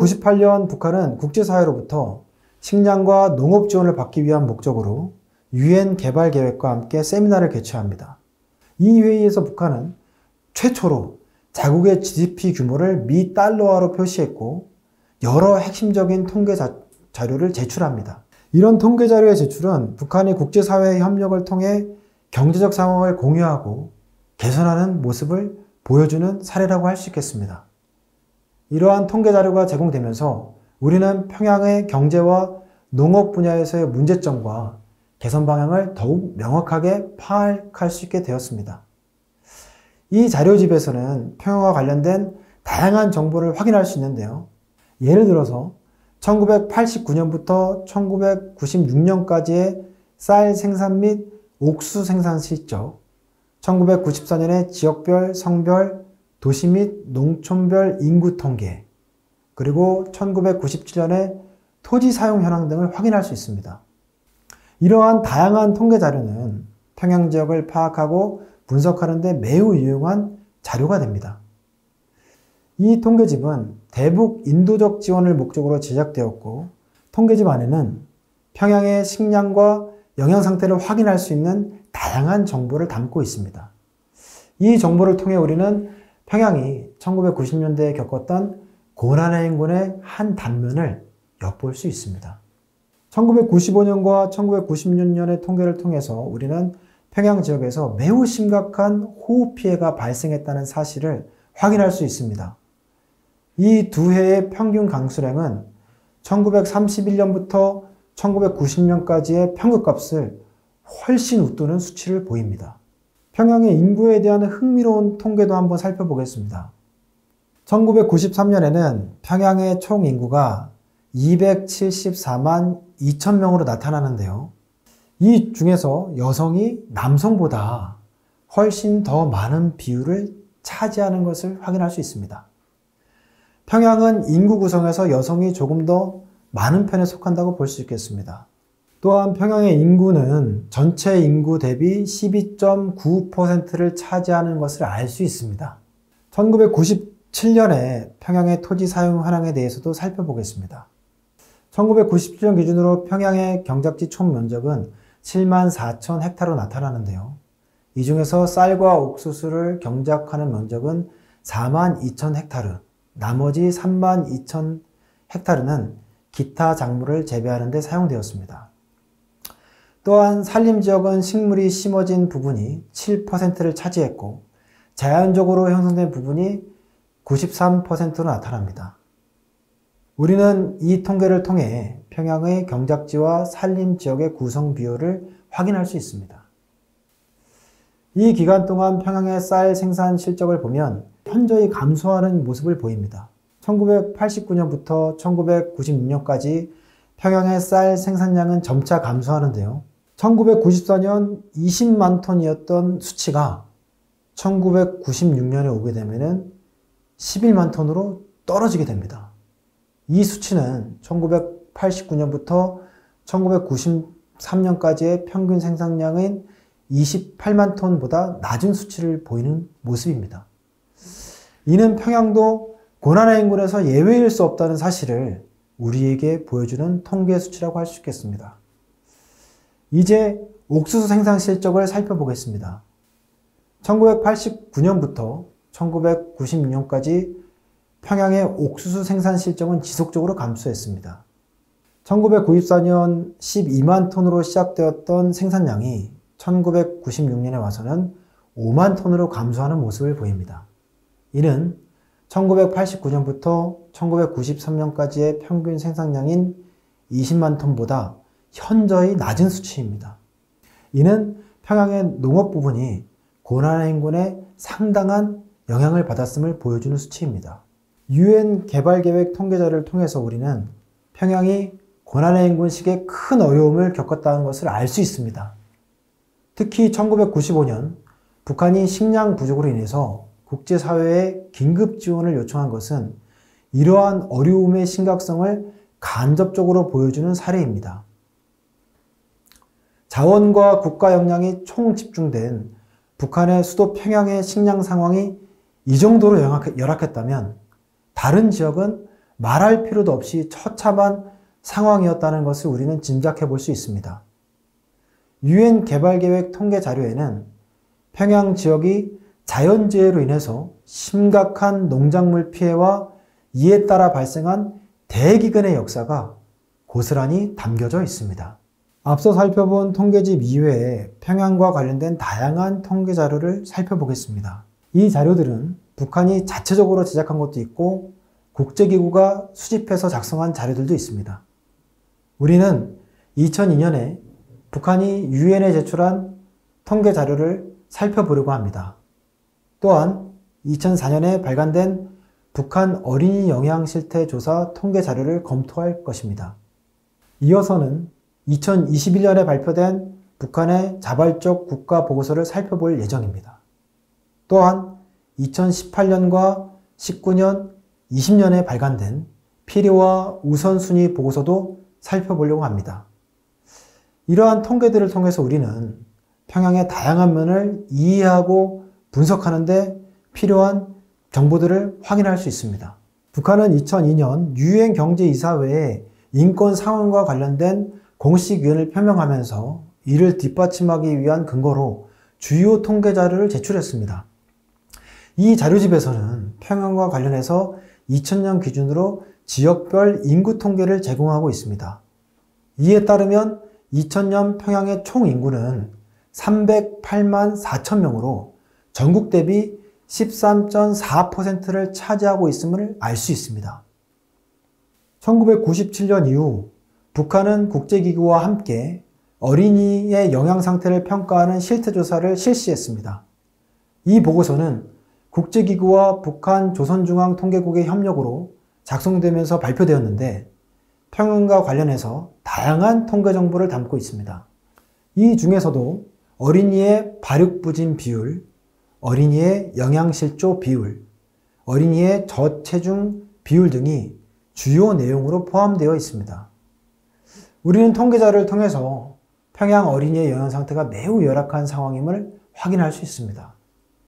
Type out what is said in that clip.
1998년 북한은 국제사회로부터 식량과 농업 지원을 받기 위한 목적으로 UN 개발계획과 함께 세미나를 개최합니다. 이 회의에서 북한은 최초로 자국의 GDP 규모를 미 달러화로 표시했고 여러 핵심적인 통계 자료를 제출합니다. 이런 통계 자료의 제출은 북한이 국제사회의 협력을 통해 경제적 상황을 공유하고 개선하는 모습을 보여주는 사례라고 할 수 있겠습니다. 이러한 통계 자료가 제공되면서 우리는 평양의 경제와 농업 분야에서의 문제점과 개선 방향을 더욱 명확하게 파악할 수 있게 되었습니다. 이 자료집에서는 평양과 관련된 다양한 정보를 확인할 수 있는데요. 예를 들어서 1989년부터 1996년까지의 쌀 생산 및 옥수수 생산 실적, 1994년의 지역별, 성별, 도시 및 농촌별 인구 통계, 그리고 1997년의 토지 사용 현황 등을 확인할 수 있습니다. 이러한 다양한 통계 자료는 평양 지역을 파악하고 분석하는 데 매우 유용한 자료가 됩니다. 이 통계집은 대북 인도적 지원을 목적으로 제작되었고, 통계집 안에는 평양의 식량과 영양 상태를 확인할 수 있는 다양한 정보를 담고 있습니다. 이 정보를 통해 우리는 평양이 1990년대에 겪었던 고난의 행군의 한 단면을 엿볼 수 있습니다. 1995년과 1996년의 통계를 통해서 우리는 평양 지역에서 매우 심각한 호우 피해가 발생했다는 사실을 확인할 수 있습니다. 이 두 해의 평균 강수량은 1931년부터 1990년까지의 평균값을 훨씬 웃도는 수치를 보입니다. 평양의 인구에 대한 흥미로운 통계도 한번 살펴보겠습니다. 1993년에는 평양의 총 인구가 274만 2천 명으로 나타나는데요. 이 중에서 여성이 남성보다 훨씬 더 많은 비율을 차지하는 것을 확인할 수 있습니다. 평양은 인구 구성에서 여성이 조금 더 많은 편에 속한다고 볼 수 있겠습니다. 또한 평양의 인구는 전체 인구 대비 12.9%를 차지하는 것을 알 수 있습니다. 1997년에 평양의 토지 사용 현황에 대해서도 살펴보겠습니다. 1997년 기준으로 평양의 경작지 총 면적은 7만 4천 헥타르로 나타나는데요. 이 중에서 쌀과 옥수수를 경작하는 면적은 4만 2천 헥타르, 나머지 3만 2천 헥타르는 기타 작물을 재배하는 데 사용되었습니다. 또한 산림지역은 식물이 심어진 부분이 7%를 차지했고 자연적으로 형성된 부분이 93%로 나타납니다. 우리는 이 통계를 통해 평양의 경작지와 산림지역의 구성 비율을 확인할 수 있습니다. 이 기간 동안 평양의 쌀 생산 실적을 보면 현저히 감소하는 모습을 보입니다. 1989년부터 1996년까지 평양의 쌀 생산량은 점차 감소하는데요. 1994년 20만 톤이었던 수치가 1996년에 오게 되면 11만 톤으로 떨어지게 됩니다. 이 수치는 1989년부터 1993년까지의 평균 생산량인 28만 톤보다 낮은 수치를 보이는 모습입니다. 이는 평양도 고난의 인근에서 예외일 수 없다는 사실을 우리에게 보여주는 통계 수치라고 할 수 있겠습니다. 이제 옥수수 생산 실적을 살펴보겠습니다. 1989년부터 1996년까지 평양의 옥수수 생산 실적은 지속적으로 감소했습니다. 1994년 12만 톤으로 시작되었던 생산량이 1996년에 와서는 5만 톤으로 감소하는 모습을 보입니다. 이는 1989년부터 1993년까지의 평균 생산량인 20만 톤보다 현저히 낮은 수치입니다. 이는 평양의 농업 부분이 고난의 인근에 상당한 영향을 받았음을 보여주는 수치입니다. UN 개발계획 통계자를 통해서 우리는 평양이 고난의 인근 시기에 큰 어려움을 겪었다는 것을 알 수 있습니다. 특히 1995년 북한이 식량 부족으로 인해서 국제사회에 긴급 지원을 요청한 것은 이러한 어려움의 심각성을 간접적으로 보여주는 사례입니다. 자원과 국가 역량이 총 집중된 북한의 수도 평양의 식량 상황이 이 정도로 열악했다면 다른 지역은 말할 필요도 없이 처참한 상황이었다는 것을 우리는 짐작해 볼 수 있습니다. 유엔 개발계획 통계 자료에는 평양 지역이 자연재해로 인해서 심각한 농작물 피해와 이에 따라 발생한 대기근의 역사가 고스란히 담겨져 있습니다. 앞서 살펴본 통계집 이외에 평양과 관련된 다양한 통계 자료를 살펴보겠습니다. 이 자료들은 북한이 자체적으로 제작한 것도 있고 국제기구가 수집해서 작성한 자료들도 있습니다. 우리는 2002년에 북한이 유엔에 제출한 통계 자료를 살펴보려고 합니다. 또한 2004년에 발간된 북한 어린이 영양실태 조사 통계 자료를 검토할 것입니다. 이어서는 2021년에 발표된 북한의 자발적 국가 보고서를 살펴볼 예정입니다. 또한 2018년과 19년, 20년에 발간된 필요와 우선순위 보고서도 살펴보려고 합니다. 이러한 통계들을 통해서 우리는 평양의 다양한 면을 이해하고 분석하는 데 필요한 정보들을 확인할 수 있습니다. 북한은 2002년 유엔 경제이사회에 인권 상황과 관련된 공식 의견을 표명하면서 이를 뒷받침하기 위한 근거로 주요 통계 자료를 제출했습니다. 이 자료집에서는 평양과 관련해서 2000년 기준으로 지역별 인구 통계를 제공하고 있습니다. 이에 따르면 2000년 평양의 총 인구는 308만 4천 명으로 전국 대비 13.4%를 차지하고 있음을 알 수 있습니다. 1997년 이후 북한은 국제기구와 함께 어린이의 영양 상태를 평가하는 실태조사를 실시했습니다. 이 보고서는 국제기구와 북한 조선중앙통계국의 협력으로 작성되면서 발표되었는데 평양과 관련해서 다양한 통계 정보를 담고 있습니다. 이 중에서도 어린이의 발육부진 비율, 어린이의 영양실조 비율, 어린이의 저체중 비율 등이 주요 내용으로 포함되어 있습니다. 우리는 통계자를 통해서 평양 어린이의 영양 상태가 매우 열악한 상황임을 확인할 수 있습니다.